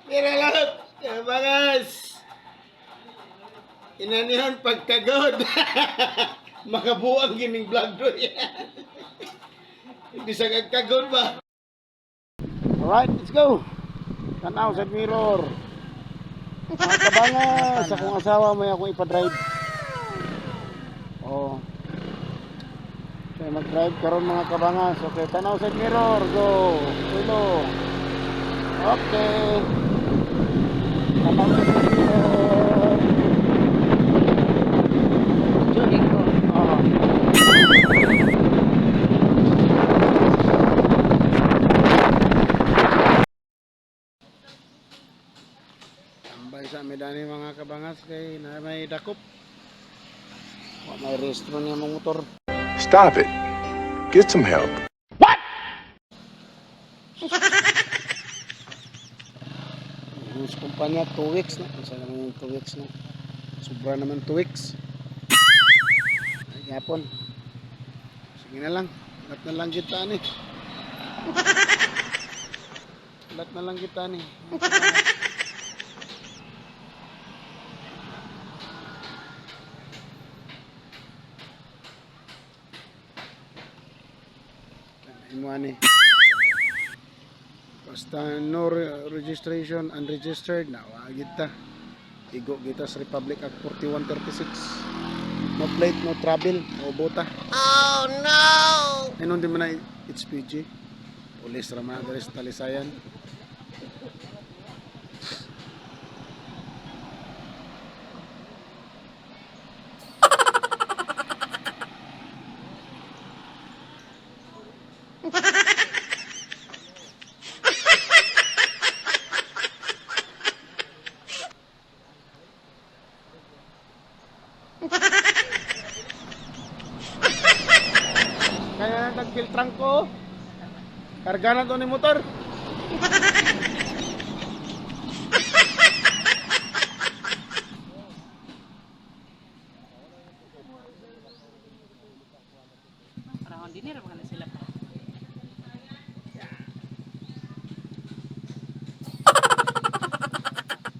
Pero lahat, bangas. Inanihan pagkagod. Makabuang gining vlog do yan. Hindi sa kagkagod ba? Alright, let's go. Tanaw sa mirror. Mga kabangas, akong asawa may akong ipadrive. Oh. So mag-drive karon mga kabangas. Okay, tanaw sa mirror. Go. Tulo. Okay. Tanaw sa mirror. Jogging ko. Oo. Tambay sa medani mga kabangas kay na may dakop. Wa may restro niya mong motor. Stop it. Get some help. Sa kumpanya 2 weeks na. Isa naman yung 2 weeks na. Sobra naman 2 weeks. Ay, yapon. Sige na lang. Lat na lang kita ni. Lat na lang kita ni. Imuani. Basta no registration, unregistered na wagit ta. Igo kita sa Republic Act 4136. No plate, no travel, o bota. Oh no! Inon di man na HPG. Police raman na sa Talisayan. Kaya nagfiltrang ko. Karga na to ni motor. Parang hindi nila mga sila pa.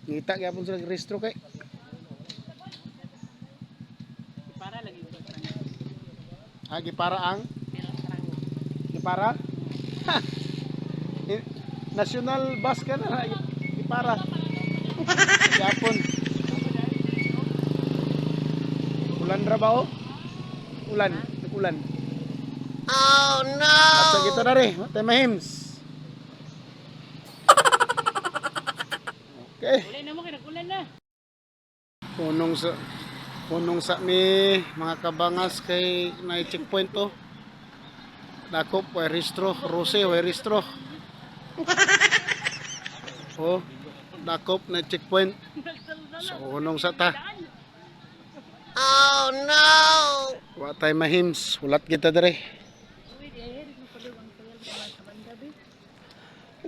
Ngita gyapon sa registro kay. Para lagi ko parang. Gipara ang Pero parang gipara. National bus ka na gipara. Gyapon. Ulan ra ba o? Ulan, nag-ulan. Oh no. Sa kita na rin, matay mahims. Okay. ulan na mo kay nag-ulan na. Punong sa mi mga kabangas kay na checkpoint to. Dakop way restro, Rose way restro. Oh, dakop na checkpoint. So unong sa ta. Oh no. Wa tay mahims, ulat kita dire.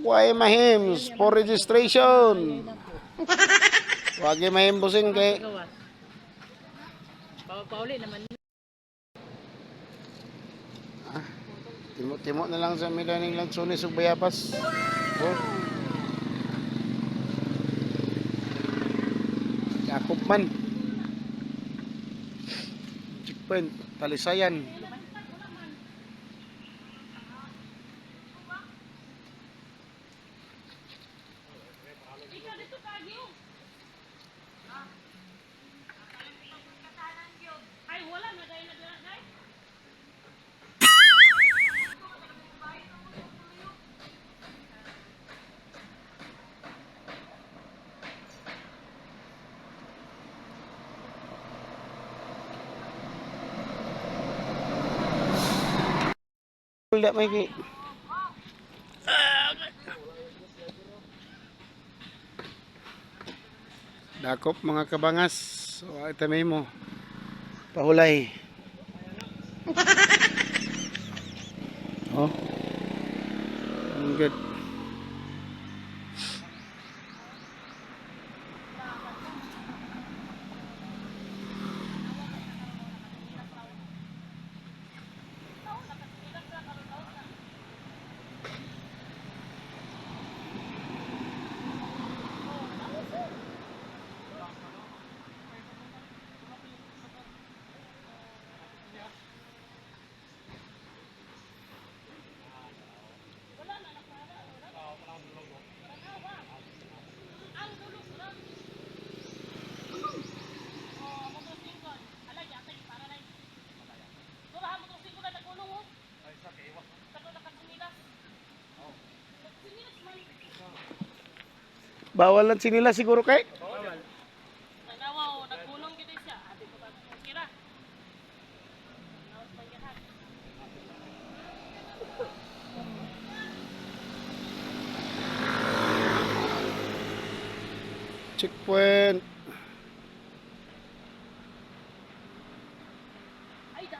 Why mahims for registration? Wagi mahimbusing kay Gawas. Pauli naman. Timo na lang sa milaning Lansones ug Bayapas. Oh. Yakop man. Checkpoint, Talisayan. Ay wala na dai na dai. Wala may ki. Dakop mga kabangas. So ito may mo. Pahulay. Oh. Good. Bawalan sinila siguro kay. Nagawa, nagkulong kita siya. Ate ko ba? Kira. Nawas man yan. Checkpoint. Ay, da.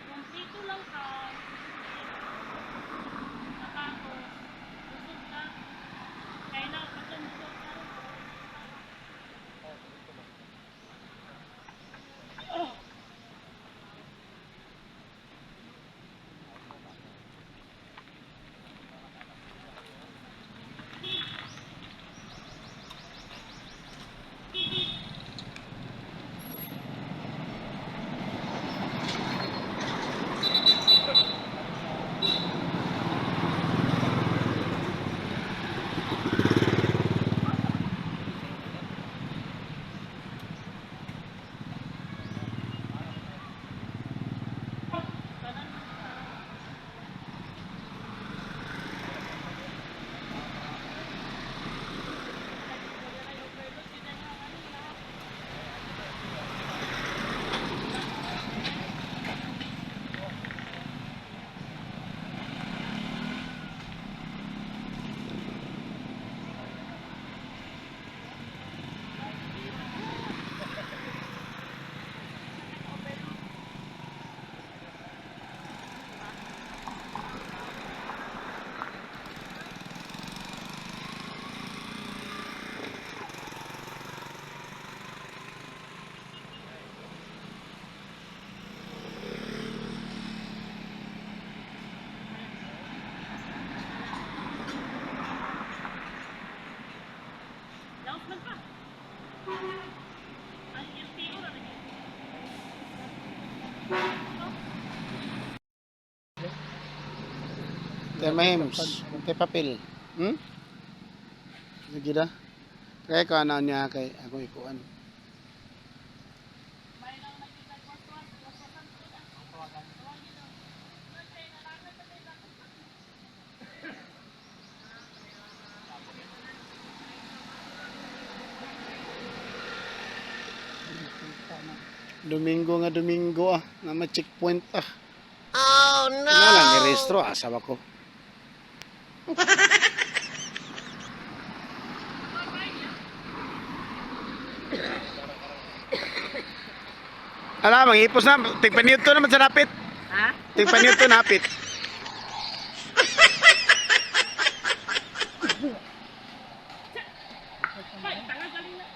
Kumpleto lang ka. Nakako. Busog ka. Kaya na, patungkol ka. Laos man pa. Ang LTO na lagi. Te Mahims, te papel. Sige da. Kaya ka na niya kay ako ikuan. Domingo nga ma-checkpoint Oh no. Lang ni-rehistro asa ba ko. Ala, mangipos na. Tigpaniod to naman sa napit. Ha? Tigpaniod to napit. Ay, tangan galing na.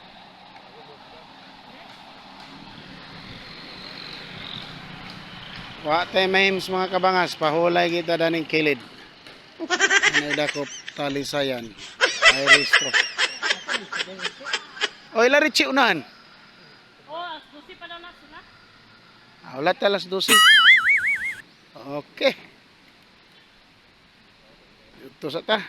Wa tay Mahims mga kabangas, pahulay kita daning kilid. Ano dakop talisayan. Ay rehistro. Oy, larichi unahan. Oh, susi pa daw na sila. Ulat alas 12. Okay. Ito sa ta.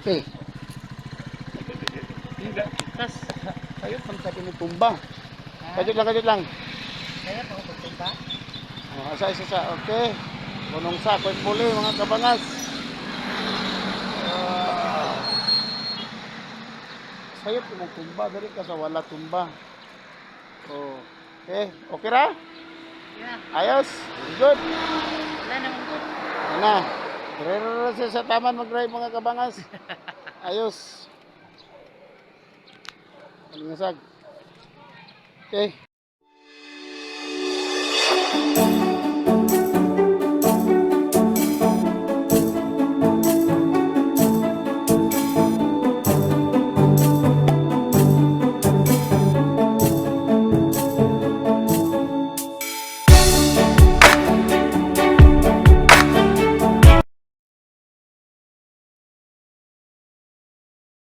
Eh, Tas, ayun, pang sabi ni tumba. Kajut lang. kaya pa ako pagpunta? Isa. Okay. Punong sako yung puli, mga kabangas. Ah, sayop yung tumba. Dari ka sa wala tumba. Oh. Okay. Okay ra? Yeah, Ayos. Good. wala naman ko. Yan na. Dire-dire siya sa taman mag-drive mga kabangas. Ayos. Palingasag. Okay.